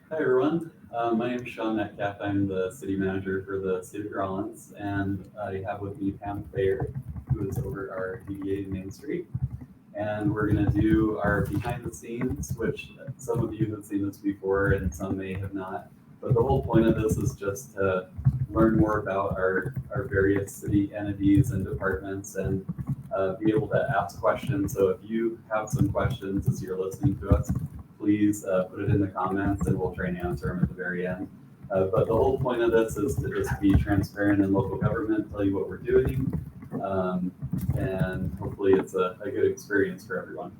Hi everyone, my name is Shawn Metcalf. I'm the city manager for the city of Rawlins, and I have with me Pam Thayer, who is over our DDA Main Street. And we're going to do our behind the scenes, which some of you have seen this before and some may have not. But the whole point of this is just to learn more about our various city entities and departments and be able to ask questions. So if you have some questions as you're listening to us, please put it in the comments and we'll try and answer them at the very end. But the whole point of this is to just be transparent in local government, tell you what we're doing, and hopefully it's a good experience for everyone.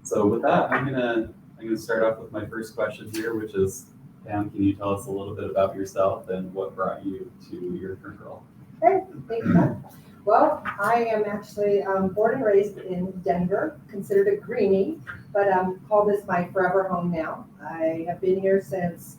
So with that, I'm gonna start off with my first question here, which is, Pam, can you tell us a little bit about yourself and what brought you to your current role? Okay, thank you. Well, I am actually born and raised in Denver, considered a greenie, but call this my forever home now. I have been here since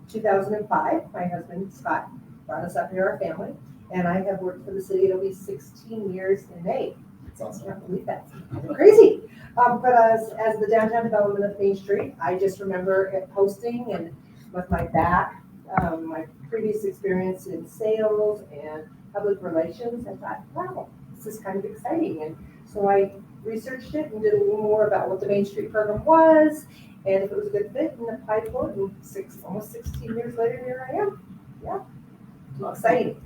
2005. My husband, Scott, brought us up here, our family, and I have worked for the city. It'll be 16 years in May. That's awesome. I can't believe that. Crazy. But as the downtown development of Main Street, I just remember it posting and with my my previous experience in sales and public relations, I thought, wow, this is kind of exciting. And so I researched it and did a little more about what the Main Street program was and if it was a good fit and applied for it. And almost 16 years later, here I am. Yeah, exciting.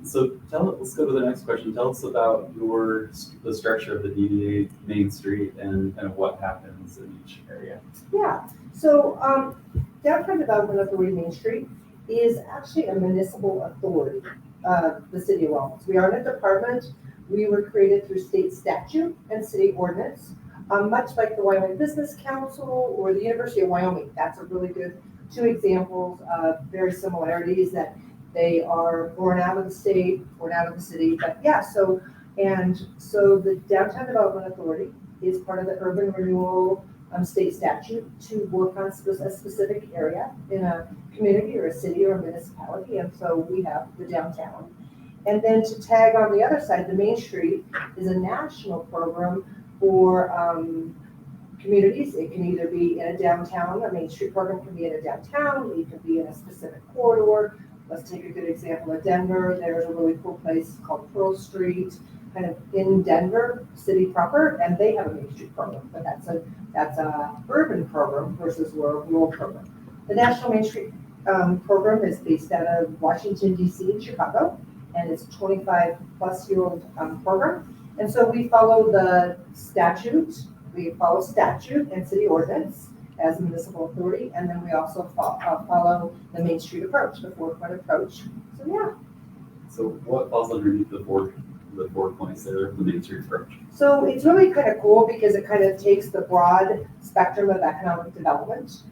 So let's go to the next question. Tell us about the structure of the DDA Main Street and kind of what happens in each area. Yeah, so Downtown Development Authority Main Street is actually a municipal authority of the city of Rawlins. We aren't a department. We were created through state statute and city ordinance, much like the Wyoming Business Council or the University of Wyoming. That's a really good two examples of very similarities that they are born out of the state, born out of the city. But yeah, so the Downtown Development Authority is part of the urban renewal state statute to work on a specific area in a community or a city or a municipality. And so we have the downtown. And then to tag on the other side, the Main Street is a national program for communities. It can either be in a downtown, a Main Street program can be in a downtown, it could be in a specific corridor. Let's take a good example of Denver. There's a really cool place called Pearl Street, kind of in Denver city proper, and they have a Main Street program, but that's a urban program versus a rural program. The National Main Street program is based out of Washington, D.C. and Chicago, and it's a 25-plus-year-old program. And so we follow the statute, and city ordinance as a municipal authority, and then we also follow the Main Street approach, the 4-point approach. So yeah. So what falls underneath the 4 points there of the Main Street approach? So it's really kind of cool because it kind of takes the broad spectrum of economic development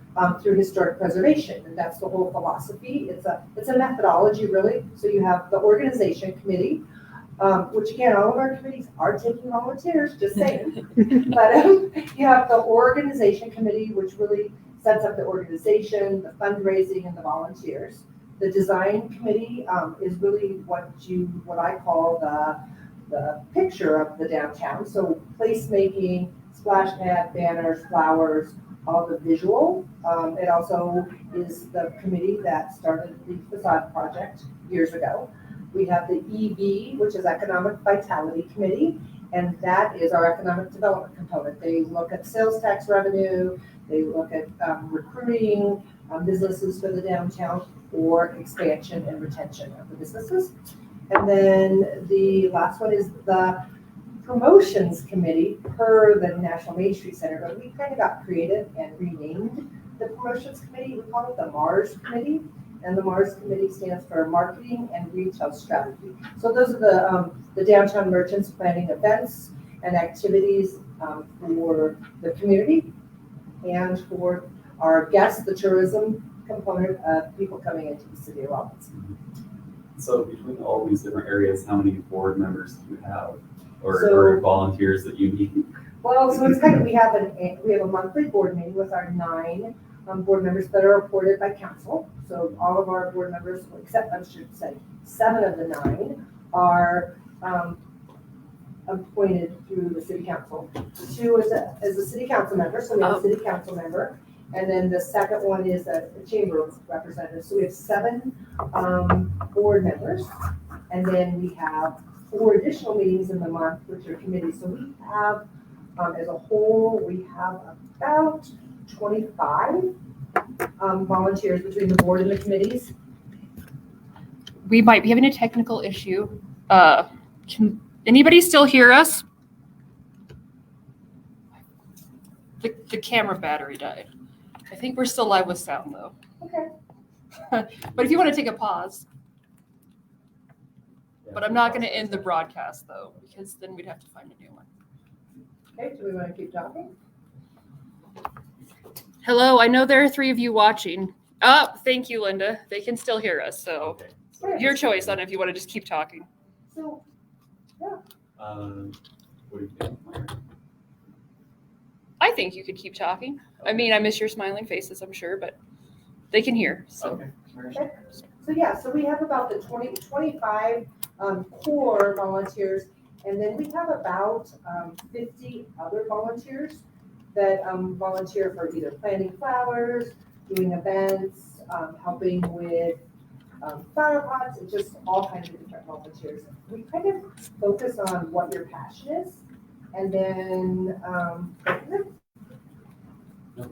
through historic preservation, and that's the whole philosophy. It's a methodology, really. So you have the organization committee, which again, all of our committees are taking volunteers, just saying. But you have the organization committee, which really sets up the organization, the fundraising, and the volunteers. The design committee is really what I call the picture of the downtown. So placemaking, splash pad, banners, flowers, all the visual. It also is the committee that started the facade project years ago. We have the EV, which is Economic Vitality Committee, and that is our economic development component. They look at sales tax revenue, they look at recruiting businesses for the downtown or expansion and retention of the businesses. And then the last one is the Promotions Committee per the National Main Street Center, but we kind of got creative and renamed the Promotions Committee. We call it the MARS Committee. And the MARS Committee stands for Marketing and Retail Strategy. So those are the downtown merchants planning events and activities for the community and for our guests, the tourism component of people coming into the city of Rawlins. So between all these different areas, how many board members do you have, or volunteers that you need? Well, so it's kind of we have a monthly board meeting with our 9 board members that are appointed by council. So all of our board members, except I should say 7 of the 9 are appointed through the city council. 2 is a city council member, so we have a city council member, And then the second one is a chamber of representatives. So we have 7 board members. And then we have 4 additional meetings in the month, which are committees. So we have, as a whole, we have about 25 volunteers between the board and the committees. We might be having a technical issue. Can anybody still hear us? The camera battery died. I think we're still live with sound though. Okay. But if you want to take a pause, but I'm not going to end the broadcast though, because then we'd have to find a new one. Okay, do we want to keep talking? Hello, I know there are 3 of you watching. Oh, thank you, Linda. They can still hear us, so Okay. your choice on if you want to just keep talking. So, What do you think? I think you could keep talking. I mean, I miss your smiling faces, I'm sure, but they can hear. So. Okay. So yeah, so we have about the 25 core volunteers, and then we have about 50 other volunteers that volunteer for either planting flowers, doing events, helping with flower pots, and just all kinds of different volunteers. We kind of focus on what your passion is, and then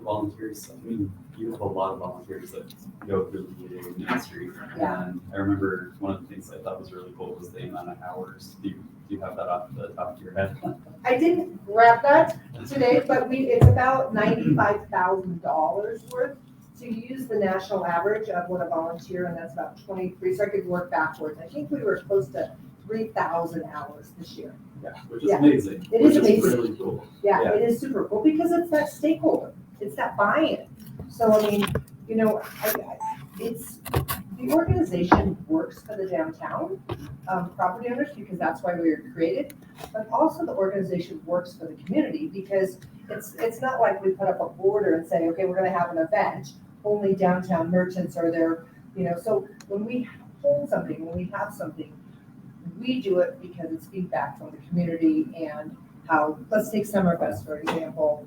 Volunteers, I mean, you have a lot of volunteers that go through the BEDA ministry. Yeah. And I remember one of the things I thought was really cool was the amount of hours. Do you have that off the top of your head? I didn't grab that today, but it's about $95,000 worth to use the national average of what a volunteer, and that's about 23. So I could work backwards. I think we were close to 3,000 hours this year. Yeah, which is amazing. It is amazing. Really cool. Yeah, Yeah. it is super cool because it's that stakeholder. It's that buy-in. So I mean, you know, it's the organization works for the downtown property owners because that's why we were created, but also the organization works for the community because it's not like we put up a border and say, okay, we're going to have an event. Only downtown merchants are there, you know. So when we hold something, when we have something, we do it because it's feedback from the community and how. Let's take Summerfest for example.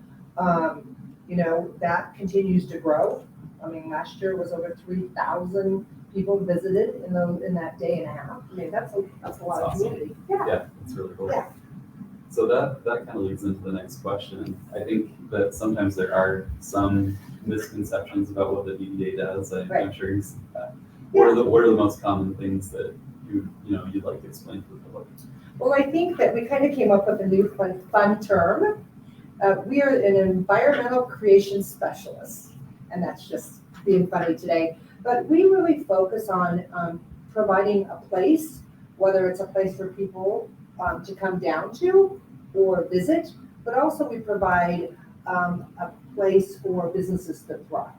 You know, that continues to grow. I mean, last year was over 3,000 people visited in that day and a half. I mean, that's a lot That's of awesome. community. Yeah, it's really cool. Yeah. So that kind of leads into the next question. I think that sometimes there are some misconceptions about what the BEDA does. I'm Right. sure you see that. What are the most common things that you'd like to explain to the public? Well, I think that we kind of came up with a new fun term. We are an environmental creation specialist, and that's just being funny today. But we really focus on providing a place, whether it's a place for people to come down to or visit, but also we provide a place for businesses to thrive.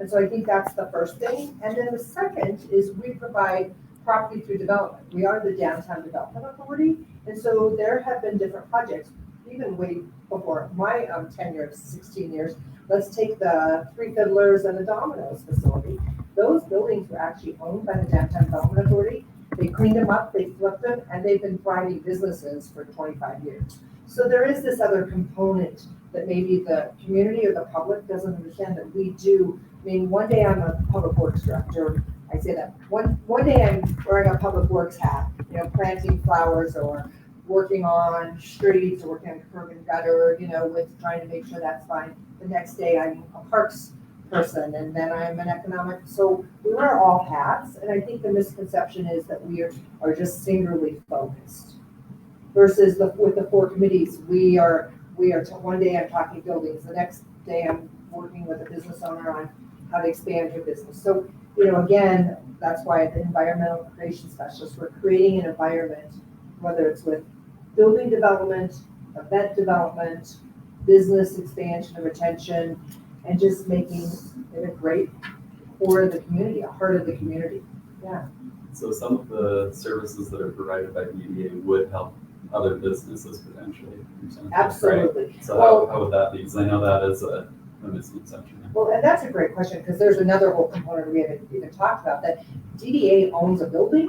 And so I think that's the first thing. And then the second is we provide property through development. We are the Downtown Development Authority, and so there have been different projects, even way before my tenure of 16 years. Let's take the Three Fiddlers and the Domino's facility. Those buildings were actually owned by the Downtown Development Authority. They cleaned them up, they flipped them, and they've been thriving businesses for 25 years. So there is this other component that maybe the community or the public doesn't understand that we do. I mean, one day I'm a public works director. I say that one day I'm wearing a public works hat, you know, planting flowers or working on streets or working on curb and gutter, you know, with trying to make sure that's fine. The next day I'm a parks person, and then I'm an economic. So we wear all hats, and I think the misconception is that we are just singularly focused. Versus with the 4 committees, we are. One day I'm talking buildings, the next day I'm working with a business owner on how to expand your business. So, you know, again, that's why the environmental creation specialist, we're creating an environment, whether it's with building development, event development, business expansion and retention, and just making it a great core of the community, a heart of the community. Yeah. So some of the services that are provided by BEDA would help other businesses potentially. Absolutely. Right? So Well, how would that be? Because I know that is a misconception. Well, and that's a great question, because there's another whole component we haven't even talked about, that DDA owns a building,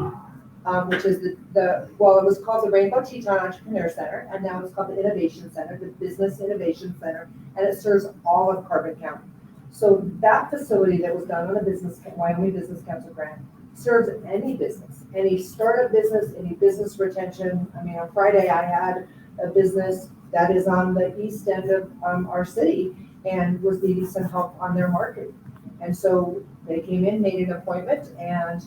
which is it was called the Rainbow Teton Entrepreneur Center, and now it's called the Innovation Center, the Business Innovation Center, and it serves all of Carbon County. So that facility that was done on a Wyoming Business Council grant serves any business, any startup business, any business retention. I mean, on Friday, I had a business that is on the east end of our city and was needing some help on their marketing. And so they came in, made an appointment, and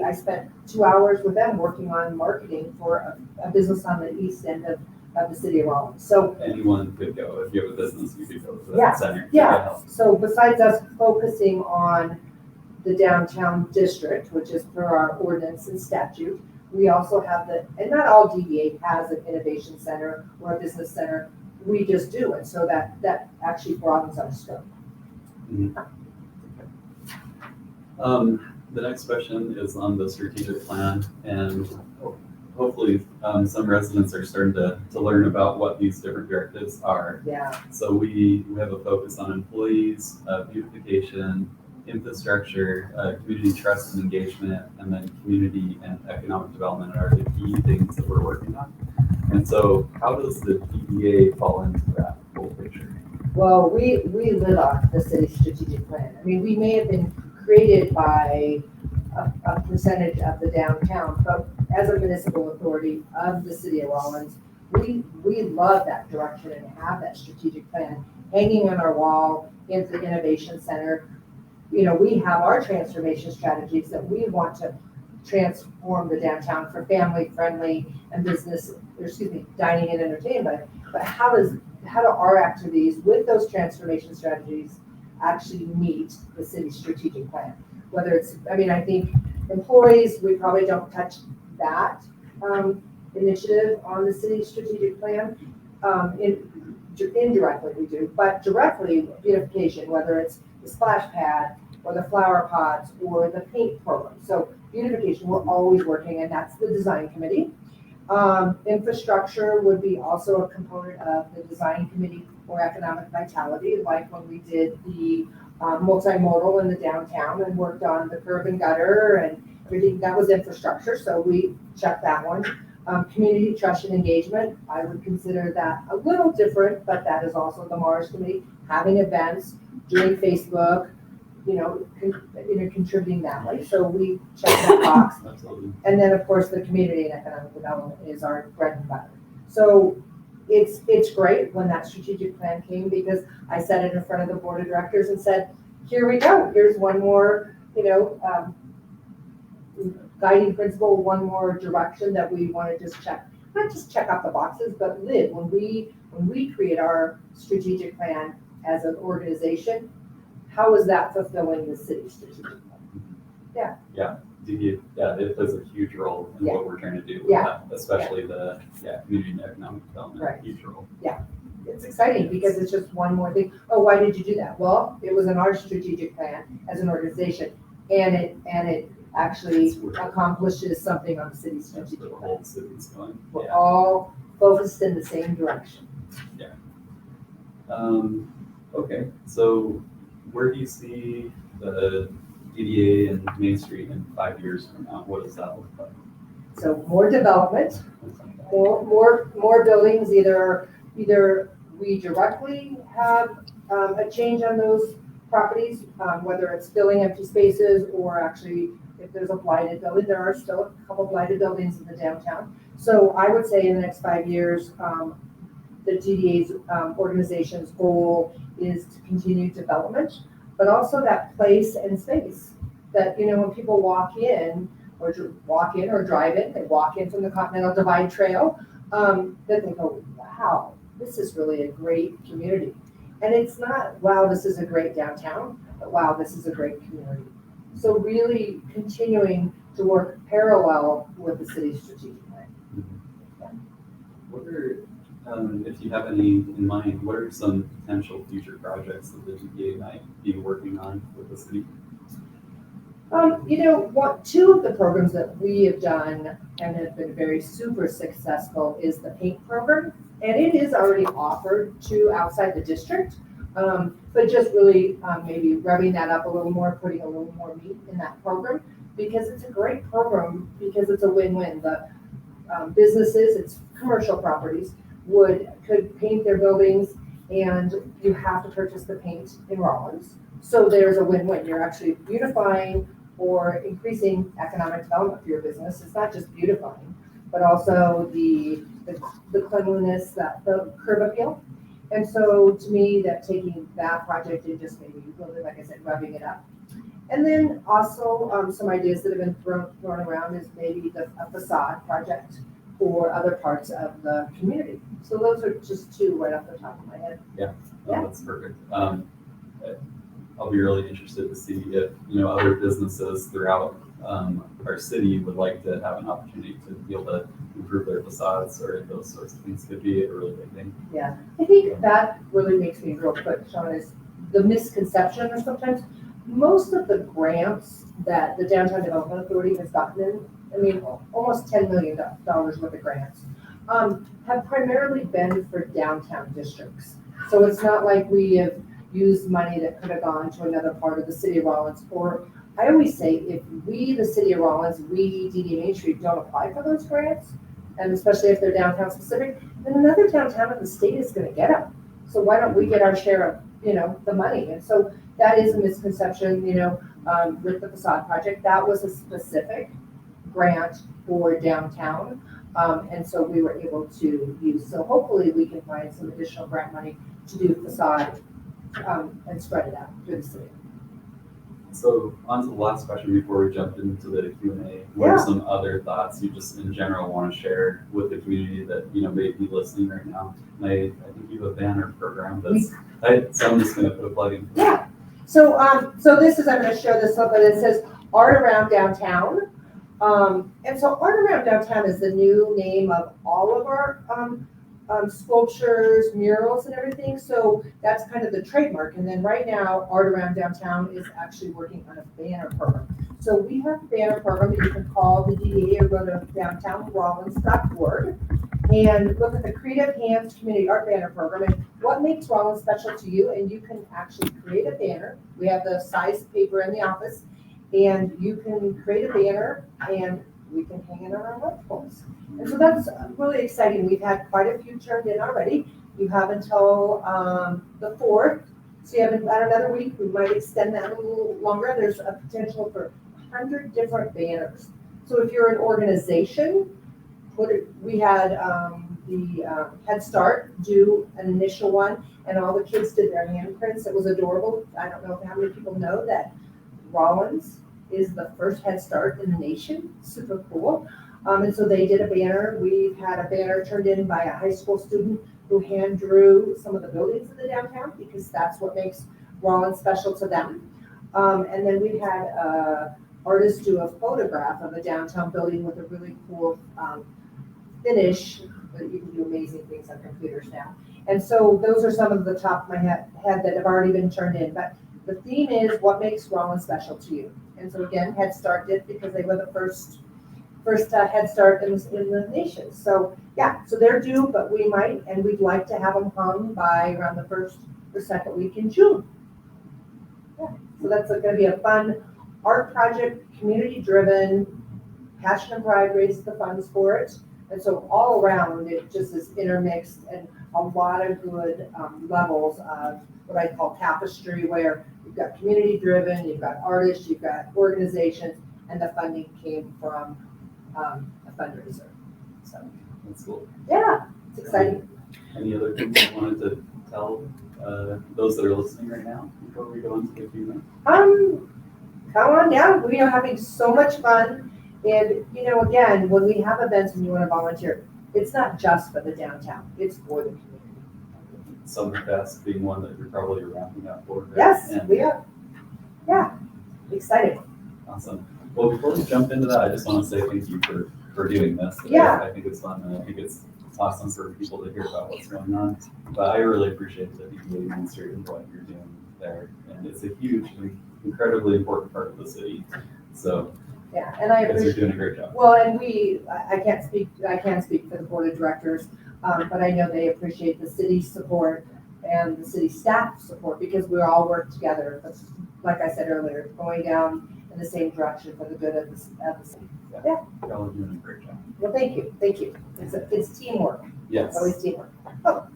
I spent 2 hours with them working on marketing for a business on the east end of the city of Rawlins. So Anyone could go. If you have a business, you could go to Yeah, that center. yeah. So besides us focusing on the downtown district, which is per our ordinance and statute, we also have and not all DDA has an innovation center or a business center. We just do. And so that actually broadens our scope. The next question is on the strategic plan, and hopefully some residents are starting to learn about what these different directives are. Yeah. So we have a focus on employees, beautification, infrastructure, community trust and engagement, and then community and economic development are the key things that we're working on. And so how does the DDA fall into that whole picture? Well, we live off the city's strategic plan. I mean, we may have been created by a percentage of the downtown, but as a municipal authority of the city of Rawlins, we love that direction and have that strategic plan hanging on our wall in the innovation center. You know, we have our transformation strategies that we want to transform the downtown for family friendly and dining and entertainment. But how do our activities with those transformation strategies actually meet the city's strategic plan? Whether it's, I think employees, we probably don't touch that initiative on the city's strategic plan. Indirectly we do, but directly beautification, whether it's the splash pad or the flower pots or the paint program. So beautification, we're always working, and that's the design committee. Infrastructure would be also a component of the design committee for economic vitality, like when we did the multimodal in the downtown and worked on the curb and gutter and everything. That was infrastructure, so we checked that one. Community trust and engagement, I would consider that a little different, but that is also the Mars committee, having events, doing Facebook, contributing that way. So we check that box. Absolutely. And then, of course, the community and economic development is our bread and butter. So it's great when that strategic plan came, because I set it in front of the board of directors and said, here we go. Here's one more, guiding principle, one more direction that we want to just check, not just check off the boxes, but live. When we create our strategic plan as an organization, how is that fulfilling the city's strategic plan? It plays a huge role in what we're trying to do with that, especially the community and economic development. Right. Huge role. It's exciting because it's just one more thing. Oh, why did you do that? Well, it was in our strategic plan as an organization, and it actually accomplishes something on the city's strategic The plan. whole city's going. We're all focused in the same direction. Okay, so where do you see the DDA and Main Street in 5 years from now? What does that look like? So more development, more buildings, either we directly have a change on those properties, whether it's filling empty spaces or actually if there's a blighted building. There are still a couple blighted buildings in the downtown. So I would say in the next 5 years, the DDA's organization's goal is to continue development, but also that place and space that, when people walk in or drive in, they walk in from the Continental Divide Trail, that they go, wow, this is really a great community. And it's not, wow, this is a great downtown, but wow, this is a great community. So really continuing to work parallel with the city's strategic plan. What are, if you have any in mind, what are some potential future projects that the DDA might be working on with the city? Two of the programs that we have done and have been very super successful is the paint program, and it is already offered to outside the district, but just really maybe revving that up a little more, putting a little more meat in that program, because it's a great program, because it's a win-win. The businesses, it's commercial properties, could paint their buildings and you have to purchase the paint in Rawlins. So there's a win-win. You're actually beautifying or increasing economic development for your business. It's not just beautifying, but also the cleanliness, the curb appeal. And so to me, that taking that project and just maybe really, like I said, rubbing it up. And then also some ideas that have been thrown around is maybe a facade project for other parts of the community. So those are just two right off the top of my head. Yeah, Yeah. that's perfect. I'll be really interested to see if, other businesses throughout our city would like to have an opportunity to be able to improve their facades, or those sorts of things could be a really big thing. Yeah, I think that really makes me real quick, Shawn, is the misconception or sometimes most of the grants that the Downtown Development Authority has gotten almost $10 million worth of grants, have primarily been for downtown districts. So it's not like we have used money that could have gone to another part of the city of Rawlins. Or I always say, if we, the city of Rawlins, we, DD Main Street, don't apply for those grants, and especially if they're downtown specific, then another downtown in the state is gonna get them. So why don't we get our share of, the money? And so that is a misconception, with the facade project. That was a specific grant for downtown. And so we were able to use, so hopefully we can find some additional grant money to do facade and spread it out through the city. So on to the last question before we jump into the Q&A. What are some other thoughts you just in general want to share with the community that, may be listening right now? And I think you have a banner program so I'm just going to put a plug in. Yeah. So, so this is, I'm going to show this up, but it says Art Around Downtown. And so Art Around Downtown is the new name of all of our sculptures, murals, and everything. So that's kind of the trademark. And then right now, Art Around Downtown is actually working on a banner program. So we have a banner program that you can call the DDA or go to downtownrawlins.org and look at the Creative Hands Community Art Banner Program and what makes Rawlins special to you. And you can actually create a banner. We have the size paper in the office, and you can create a banner and we can hang it on our web poles. And so that's really exciting. We've had quite a few turned in already. You have until the 4th. So you have about another week. We might extend that a little longer. There's a potential for 100 different banners. So if you're an organization, we had the Head Start do an initial one, and all the kids did their handprints. It was adorable. I don't know how many people know that Rawlins is the first Head Start in the nation. Super cool. And so they did a banner. We've had a banner turned in by a high school student who hand drew some of the buildings in the downtown, because that's what makes Rawlins special to them. And then we had artists do a photograph of a downtown building with a really cool finish. You can do amazing things on computers now. And so those are some of the top of my head that have already been turned in. But the theme is what makes Rawlins special to you. And so again, Head Start did, because they were the first Head Start in the nation. So yeah, so they're due, but we'd like to have them hung by around the 1st or 2nd week in June. Yeah, so that's going to be a fun art project, community driven, passion and pride raises the funds for it. And so all around it just is intermixed and a lot of good levels of what I call tapestry, where you've got community driven, you've got artists, you've got organizations, and the funding came from a fundraiser. So That's cool. yeah, it's exciting. Any other things you wanted to tell those that are listening right now before we go into the Q&A? Come on down. We are having so much fun. And, again, when we have events and you want to volunteer, it's not just for the downtown, it's for the community. Summerfest being one that you're probably ramping up for. Right? Yes, And we are. Yeah, excited. Awesome. Well, before we jump into that, I just want to say thank you for doing this. Yeah. I think it's fun, and I think it's awesome for people to hear about what's going on. But I really appreciate the DDA Main Street and what you're doing there. And it's a huge, incredibly important part of the city. So Yeah, and I you guys are appreciate. doing a great job. Well, and I can't speak for the board of directors, but I know they appreciate the city's support and the city staff support, because we all work together. But like I said earlier, going down in the same direction for the good of the city. Yeah. Y'all are doing a great job. Well, thank you. It's teamwork. Yes. It's always teamwork. Oh.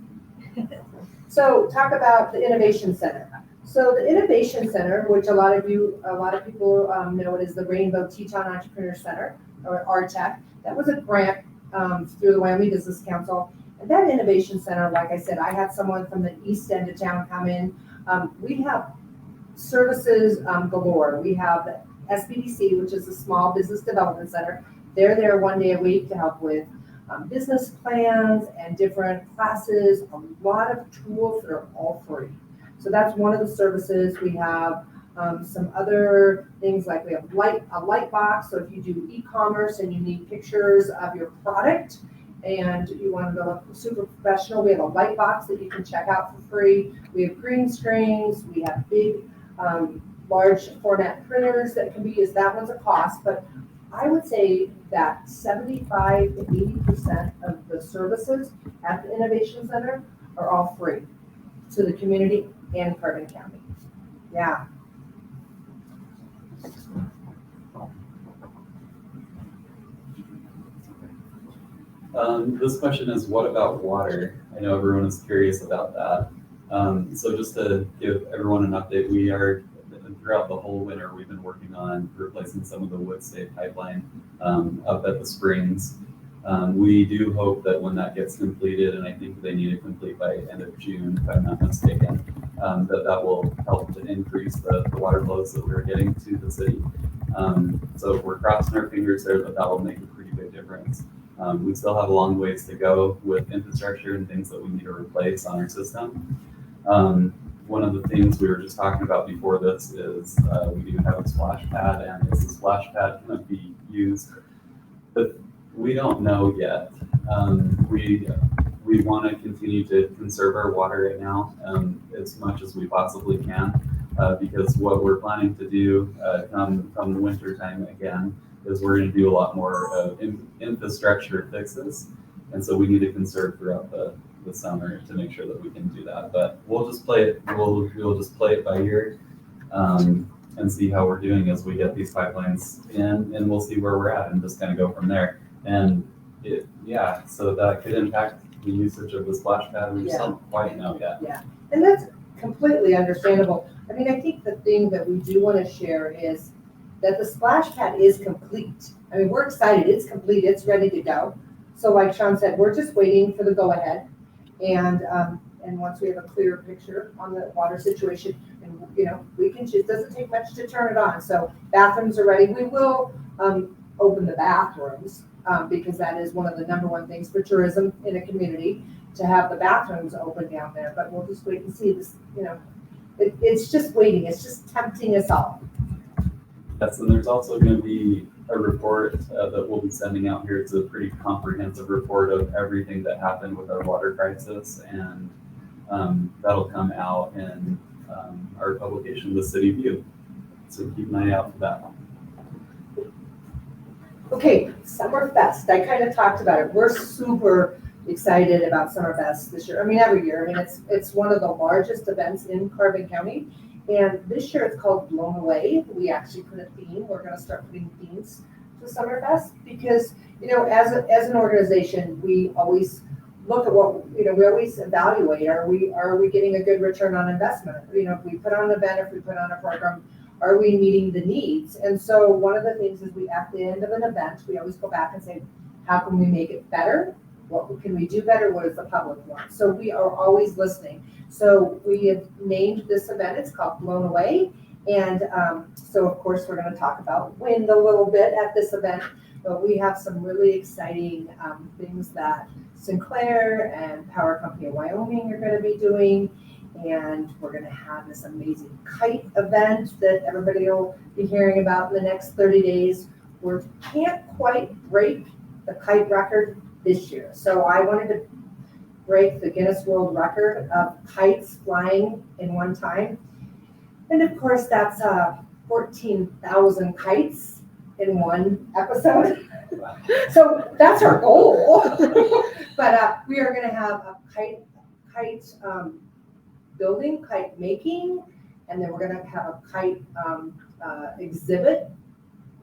So talk about the Innovation Center. So the Innovation Center, which a lot of people know it as the Rainbow Teton Entrepreneur Center, or RTEC, that was a grant through the Wyoming Business Council. And that Innovation Center, like I said, I had someone from the east end of town come in. We have services galore. We have the SBDC, which is the Small Business Development Center. They're there one day a week to help with business plans and different classes, a lot of tools that are all free. So that's one of the services. We have some other things like we have a light box. So if you do e-commerce and you need pictures of your product and you want to go super professional, we have a light box that you can check out for free. We have green screens. We have big, large format printers that can be used. That one's a cost, but I would say that 75 to 80% of the services at the Innovation Center are all free to the community and Carbon County. Yeah. This question is, what about water? I know everyone is curious about that. So just to give everyone an update, we are, throughout the whole winter, we've been working on replacing some of the wood stay pipeline up at the springs. We do hope that when that gets completed, and I think they need to complete by end of June, if I'm not mistaken, that will help to increase the water flows that we're getting to the city. So we're crossing our fingers there that will make a pretty big difference. We still have a long ways to go with infrastructure and things that we need to replace on our system. One of the things we were just talking about before this is we do have a splash pad, and is the splash pad going to be used? But we don't know yet. We want to continue to conserve our water right now as much as we possibly can, because what we're planning to do come the winter time again is we're going to do a lot more infrastructure fixes, and so we need to conserve throughout the summer to make sure that we can do that. But we'll just play it. We'll just play it by ear and see how we're doing as we get these pipelines in, and we'll see where we're at and just kind of go from there. And so that could impact the usage of the splash pad. We just don't quite know yet. Yeah, and that's completely understandable. I mean, I think the thing that we do want to share is that the splash pad is complete. I mean, we're excited. It's complete. It's ready to go. So like Shawn said, we're just waiting for the go-ahead. And once we have a clearer picture on the water situation, and we can choose. It doesn't take much to turn it on. So bathrooms are ready. We will open the bathrooms because that is one of the number one things for tourism in a community, to have the bathrooms open down there. But we'll just wait and see this. It's just waiting. It's just tempting us all. Yes, and there's also going to be a report that we'll be sending out here. It's a pretty comprehensive report of everything that happened with our water crisis, and that'll come out in our publication, The City View. So keep an eye out for that one. Okay, Summerfest. I kind of talked about it. We're super excited about Summerfest this year. I mean, every year. I mean, it's one of the largest events in Carbon County. And this year it's called Blown Away. We actually put a theme. We're going to start putting themes to Summerfest because, as an organization, we always look at what, we always evaluate. Are we getting a good return on investment? If we put on an event, if we put on a program, are we meeting the needs? And so one of the things is at the end of an event, we always go back and say, how can we make it better? What can we do better? What does the public want? So we are always listening. So we have named this event, it's called Blown Away. And so of course we're going to talk about wind a little bit at this event, but we have some really exciting things that Sinclair and Power Company of Wyoming are going to be doing. And we're going to have this amazing kite event that everybody will be hearing about in the next 30 days. We can't quite break the kite record this year. So I wanted to break the Guinness World Record of kites flying in one time. And of course, that's 14,000 kites in one episode. So that's our goal. But we are going to have a kite building, kite making, and then we're going to have a kite exhibit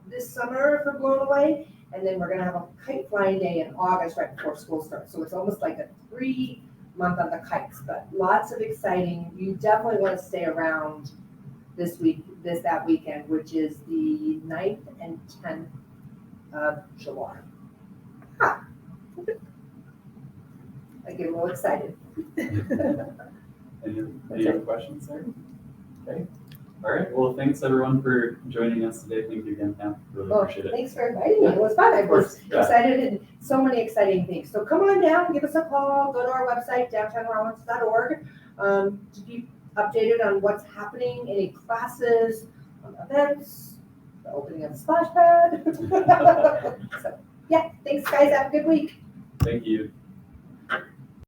this summer for Blown Away. And then we're going to have a kite flying day in August right before school starts. So it's almost like a 3 month on the kikes, but lots of exciting. You definitely want to stay around this that weekend, which is the 9th and 10th of July. Ha! I get a little excited. Any other questions, sir? Okay. All right. Well, thanks everyone for joining us today. Thank you again, Pam. Really Well, appreciate it. thanks for inviting me. It was fun. I Of was course. Yeah. excited and so many exciting things. So come on down, give us a call, go to our website, downtownrawlins.org, to be updated on what's happening, any classes, events, the opening of the splash pad. So, yeah, thanks guys. Have a good week. Thank you.